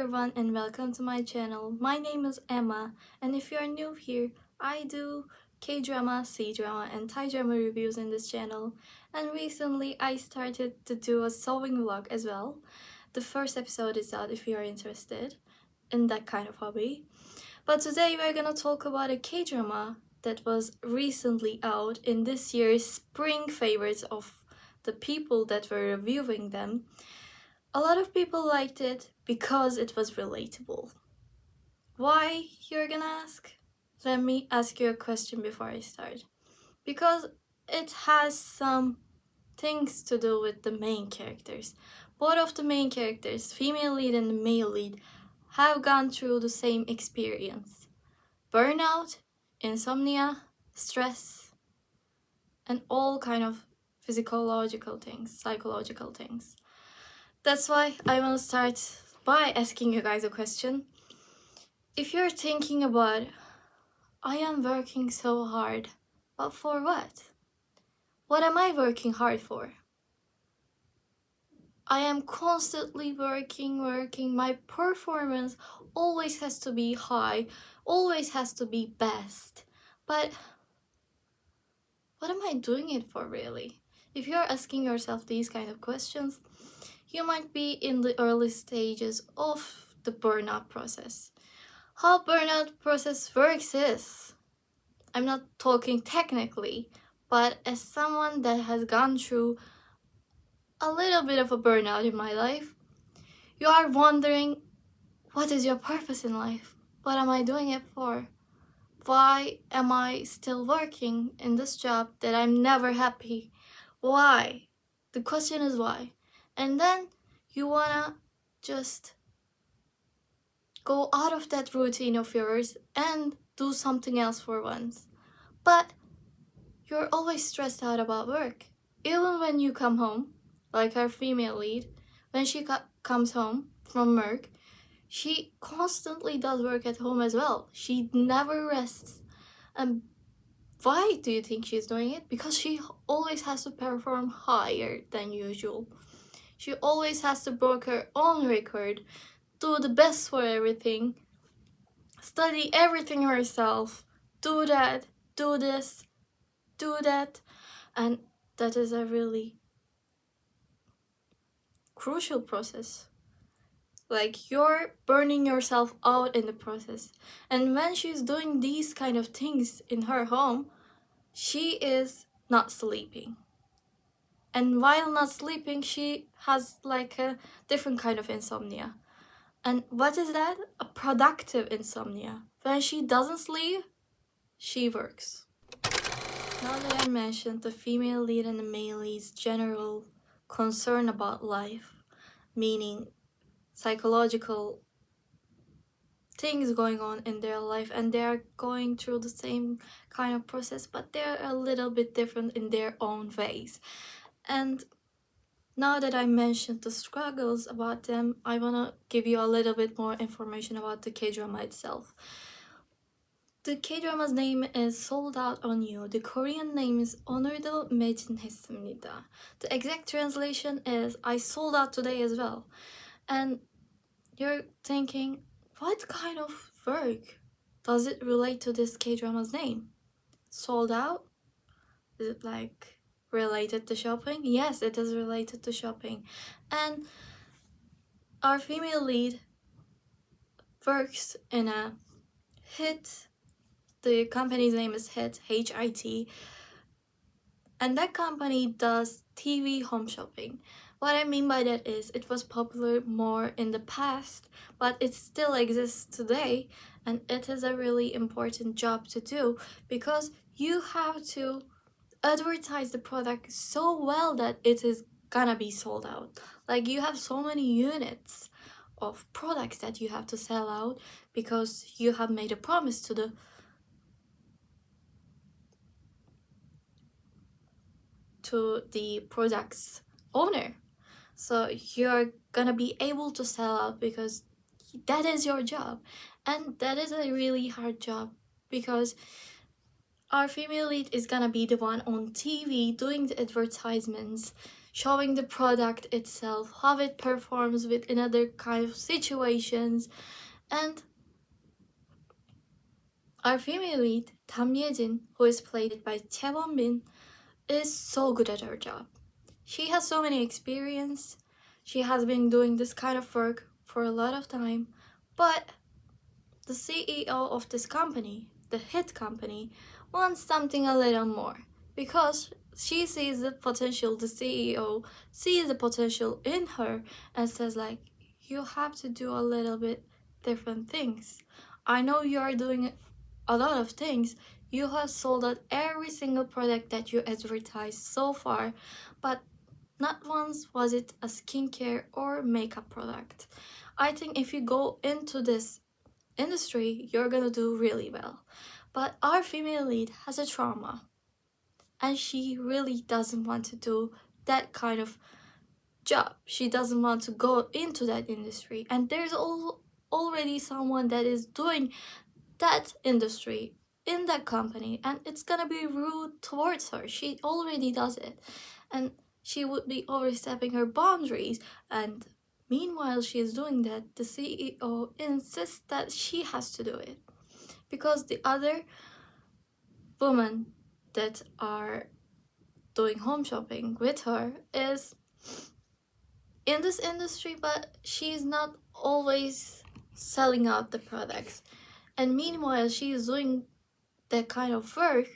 everyone and welcome to my channel. My name is Emma, and if you are new here, I do K-drama, C-drama and Thai drama reviews in this channel. And recently I started to do a sewing vlog as well. The first episode is out if you are interested in that kind of hobby. But today we're gonna talk about a K-drama that was recently out in this year's spring favorites of the people that were reviewing them. A lot of people liked it because it was relatable. Why, you're gonna ask? Let me ask you a question before I start. Because it has some things to do with the main characters. Both of the main characters, female lead and the male lead, have gone through the same experience. Burnout, insomnia, stress, and all kind of physiological things, psychological things. That's why I want to start by asking you guys a question. If you're thinking about, I am working so hard, but for what? What am I working hard for? I am constantly working. My performance always has to be high, always has to be best. But what am I doing it for really? If you're asking yourself these kind of questions, you might be in the early stages of the burnout process. How burnout process works is, I'm not talking technically, but as someone that has gone through a little bit of a burnout in my life, you are wondering, what is your purpose in life? What am I doing it for? Why am I still working in this job that I'm never happy? Why? The question is why. And then you wanna just go out of that routine of yours and do something else for once. But you're always stressed out about work. Even when you come home, like our female lead, when she comes home from work, she constantly does work at home as well. She never rests. And why do you think she's doing it? Because she always has to perform higher than usual. She always has to break her own record, do the best for everything, study everything herself, do that, do this, do that, and that is a really crucial process. Like, you're burning yourself out in the process. And when she's doing these kind of things in her home, she is not sleeping. And while not sleeping, she has like a different kind of insomnia. And what is that? A productive insomnia. When she doesn't sleep, she works. Now that I mentioned the female lead and the male lead's general concern about life, meaning psychological things going on in their life, and they're going through the same kind of process, but they're a little bit different in their own ways. And now that I mentioned the struggles about them, I want to give you a little bit more information about the K-drama itself. The K-drama's name is Sold Out on You. The Korean name is 오늘도 매진했습니다. The exact translation is I sold out today as well. And you're thinking, what kind of work does it relate to this K-drama's name? Sold out? Is it like related to shopping? Yes, it is related to shopping. And our female lead works in a HIT. The company's name is HIT, H-I-T. And that company does TV home shopping. What I mean by that is, it was popular more in the past, but it still exists today, and it is a really important job to do because you have to advertise the product so well that it is gonna be sold out. Like, you have so many units of products that you have to sell out because you have made a promise to the product's owner. So you're gonna be able to sell out because that is your job. And that is a really hard job because our female lead is gonna be the one on TV doing the advertisements, showing the product itself, how it performs with another kind of situations. And our female lead, Tam Yejin, who is played by Chaewon Bin, is so good at her job. She has so many experience. She has been doing this kind of work for a lot of time, but the CEO of this company, the hit company, wants something a little more because she sees the potential, the CEO sees the potential in her and says like, you have to do a little bit different things. I know you are doing a lot of things. You have sold out every single product that you advertised so far, but not once was it a skincare or makeup product. I think if you go into this industry, you're gonna do really well. But our female lead has a trauma, and she really doesn't want to do that kind of job. She doesn't want to go into that industry, and there's already someone that is doing that industry in that company, and it's gonna be rude towards her. She already does it, and she would be overstepping her boundaries. And meanwhile she is doing that, the CEO insists that she has to do it because the other women that are doing home shopping with her is in this industry, but she's not always selling out the products. And meanwhile she is doing that kind of work.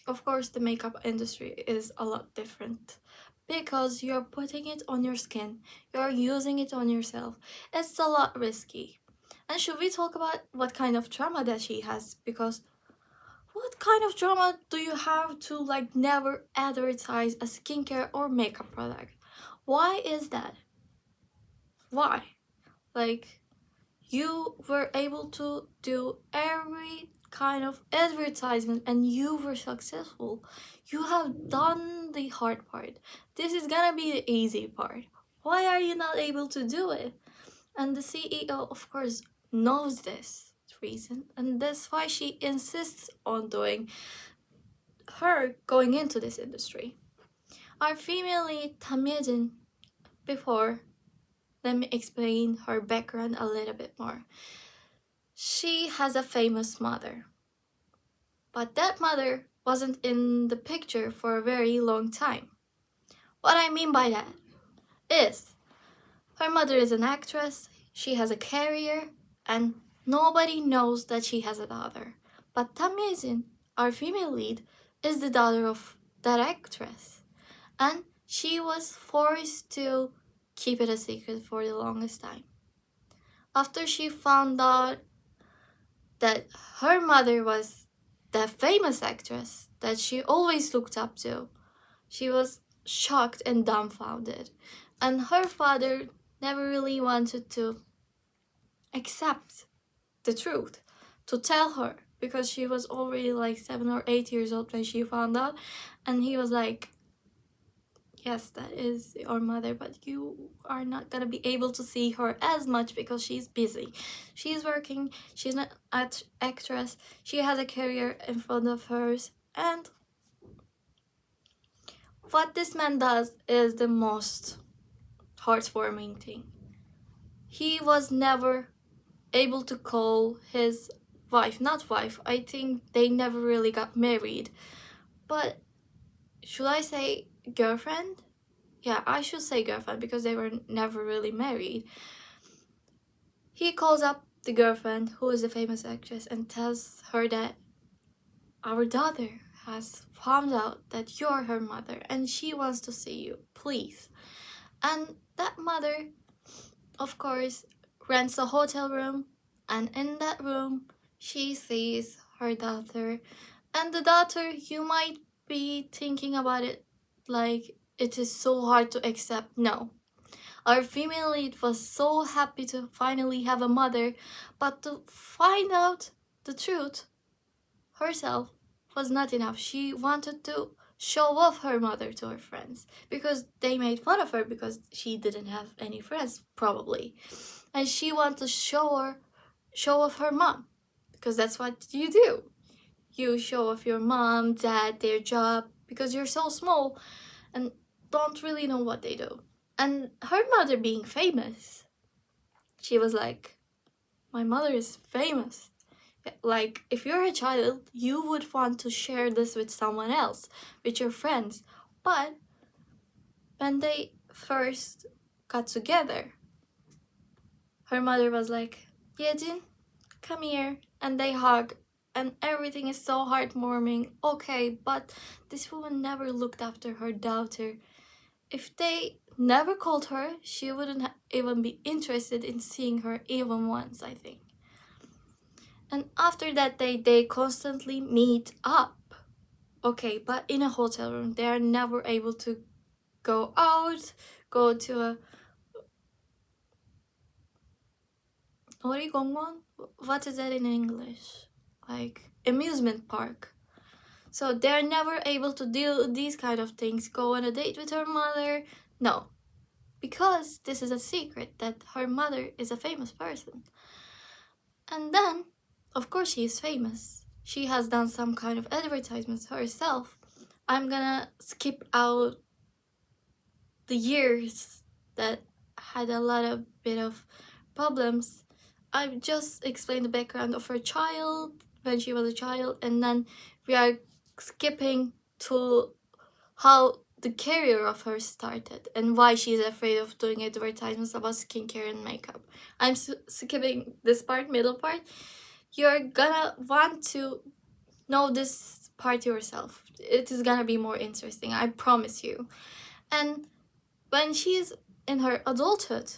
Of course, the makeup industry is a lot different because you're putting it on your skin, you're using it on yourself. It's a lot risky. And should we talk about what kind of trauma that she has? Because what kind of trauma do you have to like never advertise a skincare or makeup product? Why is that? Why? Like, you were able to do every kind of advertisement and you were successful. You have done the hard part. This is gonna be the easy part. Why are you not able to do it? And the CEO, of course, knows this reason, and that's why she insists on doing her going into this industry. Our female lead, Tam Yejin, before, let me explain her background a little bit more. She has a famous mother, but that mother wasn't in the picture for a very long time. What I mean by that is her mother is an actress, she has a career, and nobody knows that she has a daughter. But Tam Yejin, our female lead, is the daughter of that actress, and she was forced to keep it a secret for the longest time. After she found out that her mother was the famous actress that she always looked up to, she was shocked and dumbfounded. And her father never really wanted to accept the truth, to tell her, because she was already like 7 or 8 years old when she found out. And he was like, yes, that is your mother, but you are not gonna be able to see her as much because she's busy. She's working, she's not an actress, she has a career in front of hers. And what this man does is the most heartwarming thing. He was never able to call his wife, not wife, I think they never really got married, but should I say girlfriend? Yeah, I should say girlfriend because they were never really married. He calls up the girlfriend, who is a famous actress, and tells her that our daughter has found out that you're her mother and she wants to see you, please. And that mother, of course, rents a hotel room, and in that room she sees her daughter. And the daughter, you might be thinking about it like it is so hard to accept. No, our female lead was so happy to finally have a mother, but to find out the truth herself was not enough. She wanted to show off her mother to her friends because they made fun of her because she didn't have any friends, probably. And she wanted to show off her mom because that's what you do. you show off your mom, dad, their job, because you're so small and don't really know what they do. And her mother being famous, she was like, my mother is famous. Like, if you're a child, you would want to share this with someone else, with your friends. But when they first got together, her mother was like, Yejin, come here. And they hug, and everything is so heartwarming. Okay, but this woman never looked after her daughter. If they never called her, she wouldn't even be interested in seeing her even once, I think. And after that day, they constantly meet up. Okay, but in a hotel room, they are never able to go out, go to a 놀이공원? What is that in English? Like amusement park. So they're never able to do these kind of things, go on a date with her mother. No, because this is a secret that her mother is a famous person. And then, of course, she is famous. She has done some kind of advertisements herself. I'm gonna skip out the years that had a lot of bit of problems. I've just explained the background of her child when she was a child, and then we are skipping to how the career of her started and why she's afraid of doing advertisements about skincare and makeup. I'm skipping this part, middle part. You're gonna want to know this part yourself. It is gonna be more interesting, I promise you. And when she's in her adulthood,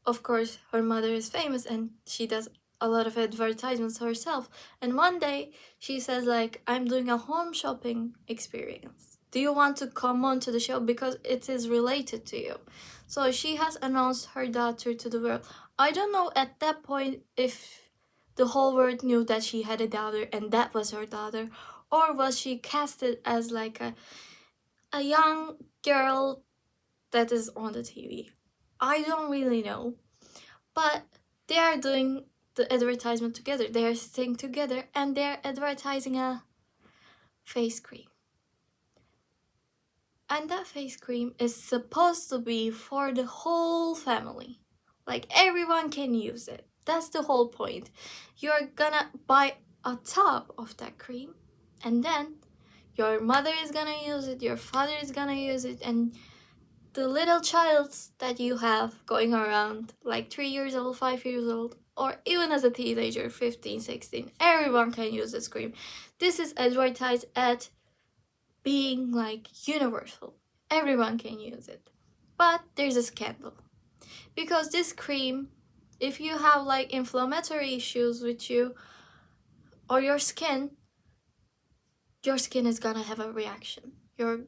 of course, her mother is famous and she does a lot of advertisements herself. And one day she says like, I'm doing a home shopping experience. Do you want to come on to the show? Because it is related to you. So she has announced her daughter to the world. I don't know at that point if the whole world knew that she had a daughter and that was her daughter, or was she casted as like a young girl that is on the TV. I don't really know. But they are doing the advertisement together. They are sitting together and they are advertising a face cream. And that face cream is supposed to be for the whole family. Like everyone can use it. That's the whole point. You're gonna buy a tub of that cream and then your mother is gonna use it, your father is gonna use it, and the little child that you have going around, like 3 years old, 5 years old, or even as a teenager, 15, 16, everyone can use this cream. This is advertised at being like universal. Everyone can use it. But there's a scandal. Because this cream, if you have like inflammatory issues with you or your skin is gonna have a reaction. Your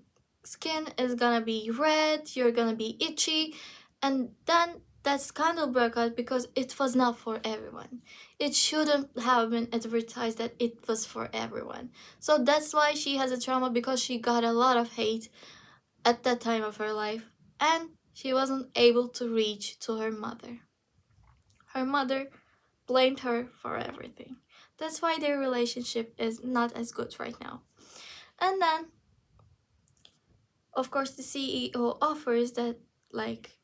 skin is gonna be red, you're gonna be itchy, and then that scandal broke out because it was not for everyone. It shouldn't have been advertised that it was for everyone. So that's why she has a trauma, because she got a lot of hate at that time of her life and she wasn't able to reach to her mother. Her mother blamed her for everything. That's why their relationship is not as good right now. And then, of course, the CEO offers that, like,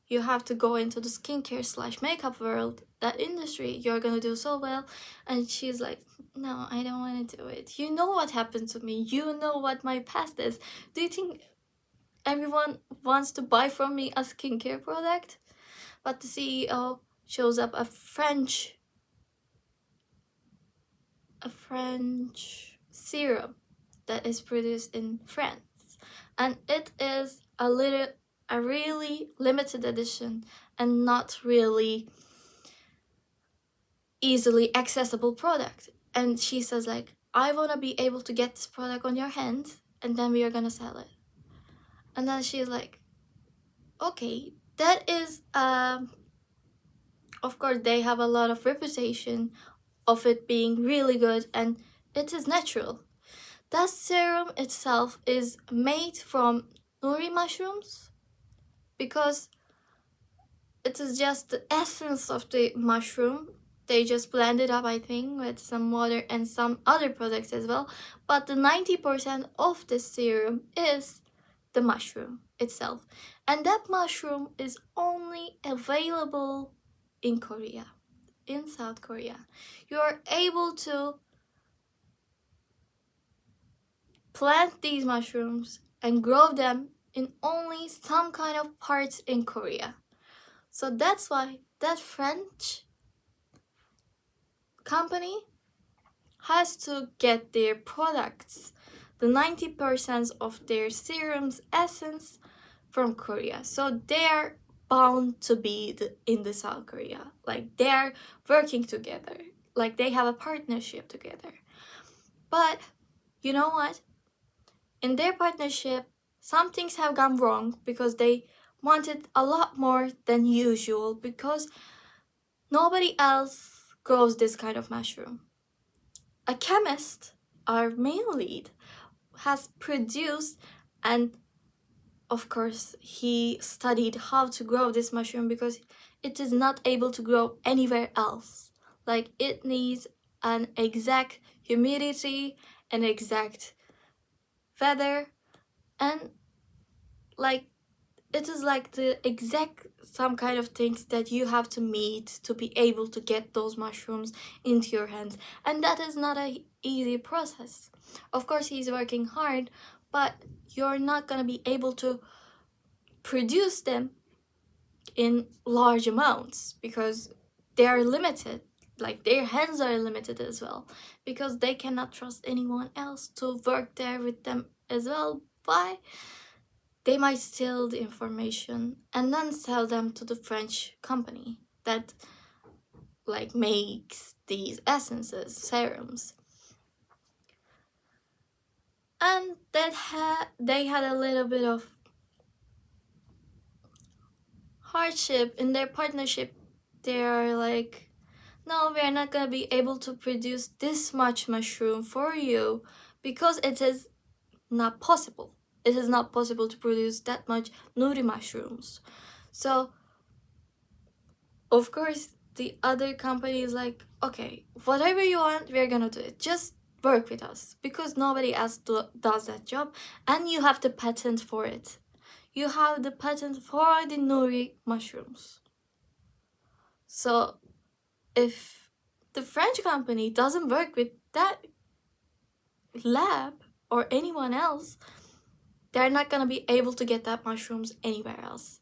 you have to go into the skincare / makeup world, that industry, you're gonna do so well. And she's like, no, I don't want to do it. You know what happened to me. You know what my past is. Do you think everyone wants to buy from me a skincare product? But the CEO shows up a French serum that is produced in France, and it is a really limited edition and not really easily accessible product. And she says like, I want to be able to get this product on your hands and then we are gonna sell it. And then she's like, okay, that is of course they have a lot of reputation of it being really good and it is natural. That serum itself is made from nori mushrooms because it is just the essence of the mushroom They just blend it up, I think, with some water and some other products as well. But the 90% of the serum is the mushroom itself. And that mushroom is only available in Korea, in South Korea. You are able to plant these mushrooms and grow them in only some kind of parts in Korea. So that's why that French company has to get their products, the 90% of their serum's essence, from Korea. So they're bound to be in the South Korea. Like they're working together. Like they have a partnership together. But you know what? In their partnership, some things have gone wrong because they wanted a lot more than usual because nobody else grows this kind of mushroom. A chemist, our main lead, has produced, and of course he studied how to grow this mushroom because it is not able to grow anywhere else. Like it needs an exact humidity, an exact weather, and like it is like the exact some kind of things that you have to meet to be able to get those mushrooms into your hands, and that is not a easy process. Of course he's working hard, but you're not gonna be able to produce them in large amounts because they are limited. Like their hands are limited as well because they cannot trust anyone else to work there with them as well. Why? They might steal the information and then sell them to the French company that like makes these essences, serums. And they had a little bit of hardship in their partnership. They are like, no, we are not gonna be able to produce this much mushroom for you because it is not possible. It is not possible to produce that much nori mushrooms. So of course the other company is like, okay, whatever you want, we're gonna do it. Just work with us because nobody else does that job, and you have the patent for it. You have the patent for the nori mushrooms. So if the French company doesn't work with that lab or anyone else, they're not gonna be able to get that mushrooms anywhere else.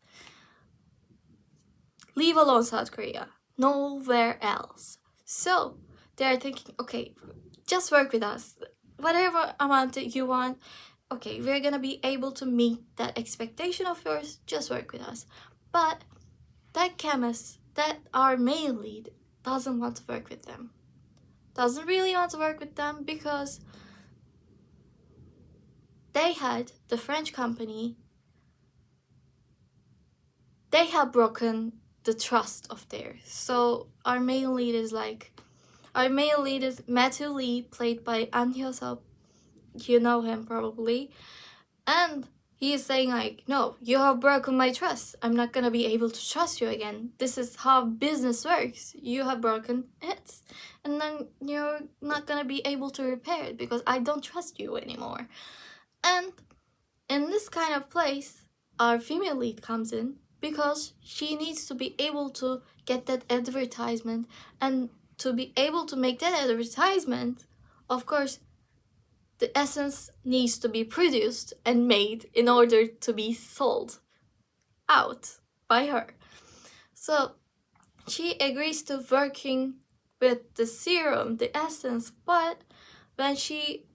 Leave alone South Korea. Nowhere else. So they're thinking, okay, just work with us. Whatever amount that you want, okay, we're gonna be able to meet that expectation of yours. Just work with us. But that chemist, that our main lead, doesn't want to work with them. Doesn't really want to work with them because the French company, they have broken the trust of theirs. So our main lead is Matthew Lee, played by An Hyo-sop. You know him probably. And he is saying like, no, you have broken my trust. I'm not gonna be able to trust you again. This is how business works. You have broken it. And then you're not gonna be able to repair it because I don't trust you anymore. And in this kind of place, our female lead comes in because she needs to be able to get that advertisement, and to be able to make that advertisement, of course, the essence needs to be produced and made in order to be sold out by her. So she agrees to working with the serum, the essence, but when she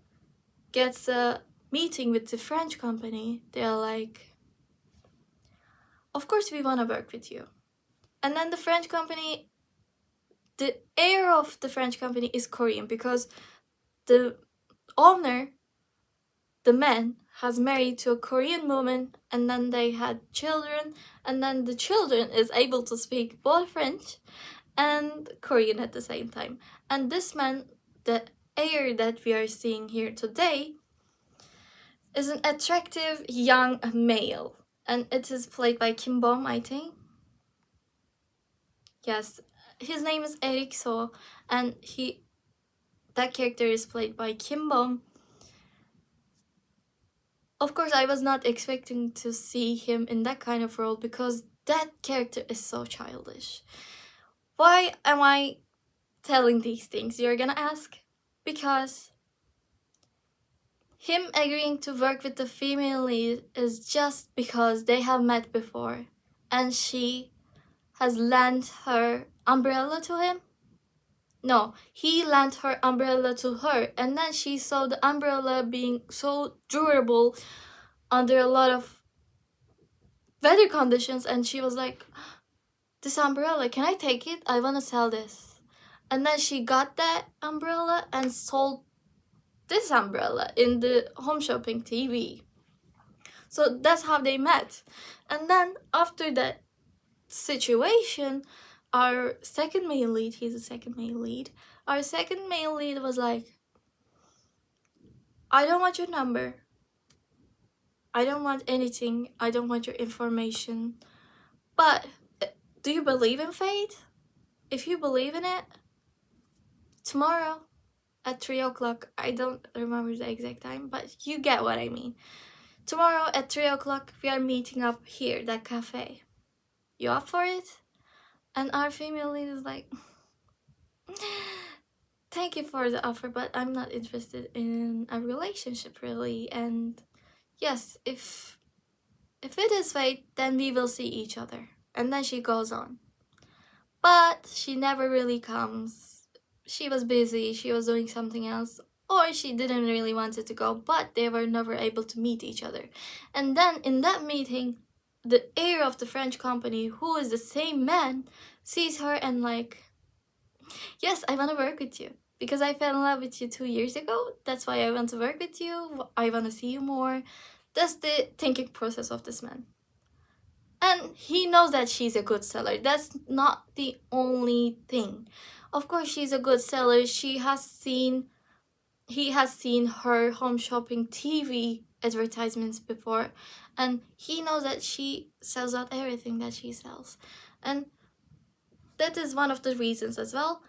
gets a meeting with the French company, they're like, of course we want to work with you. And then the French company, the heir of the French company is Korean because the owner, the man, has married to a Korean woman, and then they had children, and then the children is able to speak both French and Korean at the same time. And this man, the heir that we are seeing here today, is an attractive young male, and it is played by Kim Bom, I think. Yes, his name is Eric So, and that character is played by Kim Bom. Of course, I was not expecting to see him in that kind of role because that character is so childish. Why am I telling these things, you're gonna ask? Because him agreeing to work with the female lead is just because they have met before and she has lent her umbrella to him. No, he lent her umbrella to her, and then she saw the umbrella being so durable under a lot of weather conditions, and she was like, this umbrella, can I take it? I want to sell this. And then she got that umbrella and sold this umbrella in the home shopping TV. So that's how they met. And then after that situation, our second male lead, he's the second male lead, our second male lead was like, I don't want your number. I don't want anything. I don't want your information. But do you believe in fate? If you believe in it, tomorrow at 3 o'clock, I don't remember the exact time, but you get what I mean. Tomorrow at 3 o'clock, we are meeting up here, that cafe. You up for it? And our female lead is like, thank you for the offer, but I'm not interested in a relationship really. And yes, if it is fate, then we will see each other. And then she goes on. But she never really comes. She was busy, she was doing something else, or she didn't really wanted to go, but they were never able to meet each other. And then in that meeting, the heir of the French company, who is the same man, sees her and like, yes, I want to work with you because I fell in love with you 2 years ago. That's why I want to work with you. I want to see you more. That's the thinking process of this man. And he knows that she's a good seller. That's not the only thing. Of course, she's a good seller. He has seen her home shopping TV advertisements before, and he knows that she sells out everything that she sells. And that is one of the reasons as well.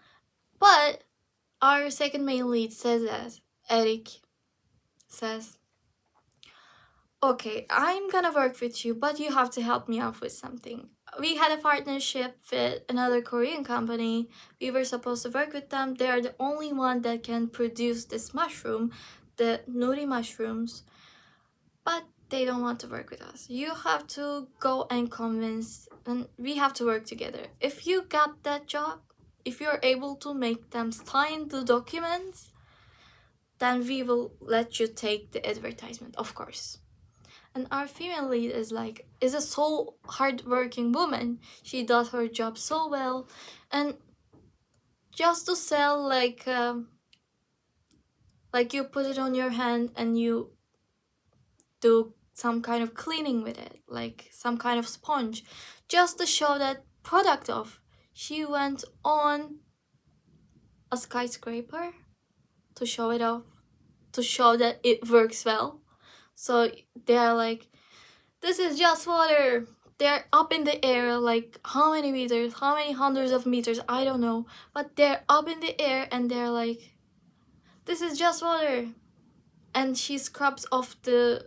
But our second main lead says that Eric says, okay, I'm gonna work with you, but you have to help me out with something. We had a partnership with another Korean company. We were supposed to work with them. They are the only one that can produce this mushroom, the nori mushrooms, but they don't want to work with us. You have to go and convince, and we have to work together. If you got that job, if you're able to make them sign the documents, then we will let you take the advertisement, of course. And our female lead is a so hardworking woman. She does her job so well, and just to sell like you put it on your hand and you do some kind of cleaning with it, like some kind of sponge, just to show that product off. She went on a skyscraper to show it off, to show that it works well. So they're like, this is just water. They're up in the air, like how many meters, how many hundreds of meters, I don't know. But they're up in the air and they're like, this is just water. And she scrubs off the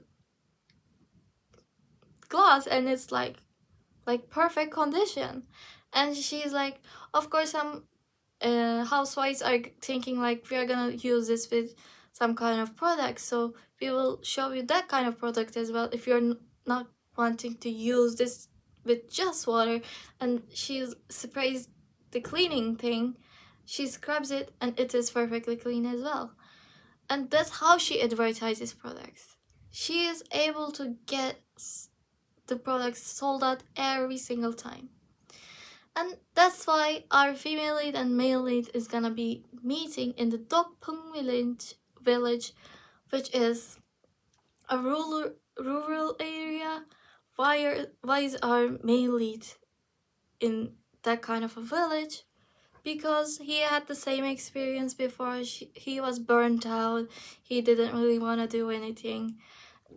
glass and it's like perfect condition. And she's like, of course some housewives are thinking like, we are gonna use this with some kind of product, so we will show you that kind of product as well if you're not wanting to use this with just water. And she sprays the cleaning thing, she scrubs it, and it is perfectly clean as well. And that's how she advertises products. She is able to get the products sold out every single time. And that's why our female lead and male lead is gonna be meeting in the Dokpung village, which is a rural area. Why is our male lead in that kind of a village? Because he had the same experience before. He was burnt out. He didn't really want to do anything.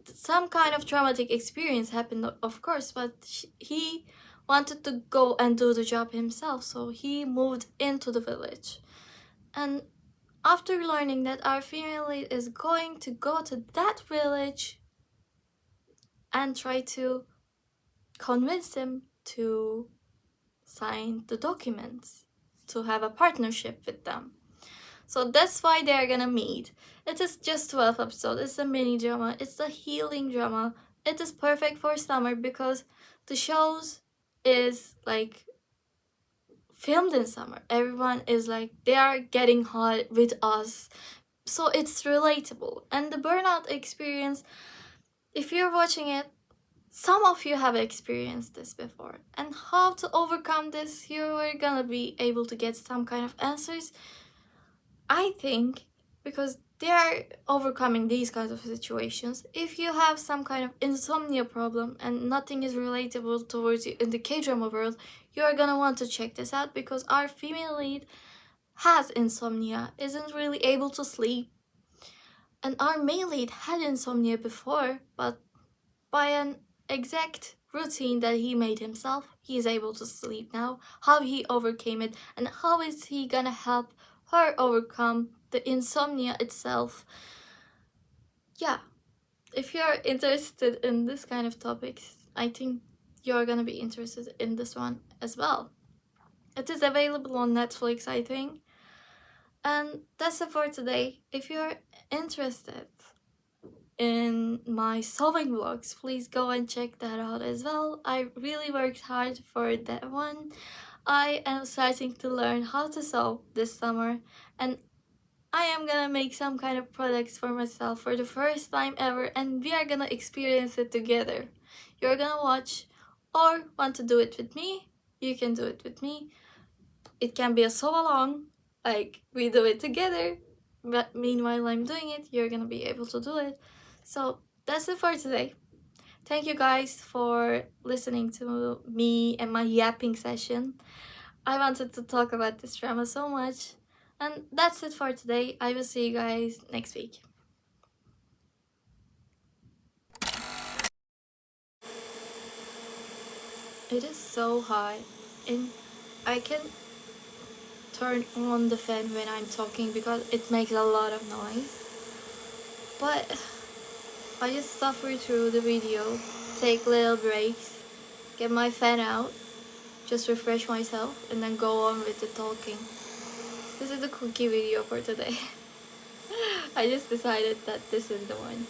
Some kind of traumatic experience happened, of course, but he wanted to go and do the job himself, so he moved into the village. And after learning that our female lead is going to go to that village and try to convince him to sign the documents, to have a partnership with them. So that's why they're gonna meet. It is just 12 episodes. It's a mini drama. It's a healing drama. It is perfect for summer because the shows is like filmed in summer. Everyone is like, they are getting hot with us. So it's relatable. And the burnout experience, if you're watching it, some of you have experienced this before. And how to overcome this, you're gonna be able to get some kind of answers. I think because they are overcoming these kinds of situations. If you have some kind of insomnia problem and nothing is relatable towards you in the K-drama world, you are gonna want to check this out because our female lead has insomnia, isn't really able to sleep. And our male lead had insomnia before, but by an exact routine that he made himself, he is able to sleep now. How he overcame it and how is he gonna help her overcome the insomnia itself. Yeah, if you're interested in this kind of topics, I think you're gonna be interested in this one as well. It is available on Netflix, I think. And that's it for today. If you're interested in my sewing vlogs, please go and check that out as well. I really worked hard for that one. I am starting to learn how to sew this summer, and I am gonna make some kind of products for myself for the first time ever, and we are gonna experience it together. You're gonna watch or want to do it with me, you can do it with me. It can be a sew along, like we do it together, but meanwhile I'm doing it, you're gonna be able to do it. So that's it for today. Thank you guys for listening to me and my yapping session. I wanted to talk about this drama so much. And that's it for today. I will see you guys next week. It is so hot and I can turn on the fan when I'm talking because it makes a lot of noise. But I just suffer through the video, take little breaks, get my fan out, just refresh myself, and then go on with the talking. This is the cookie video for today. I just decided that this is the one.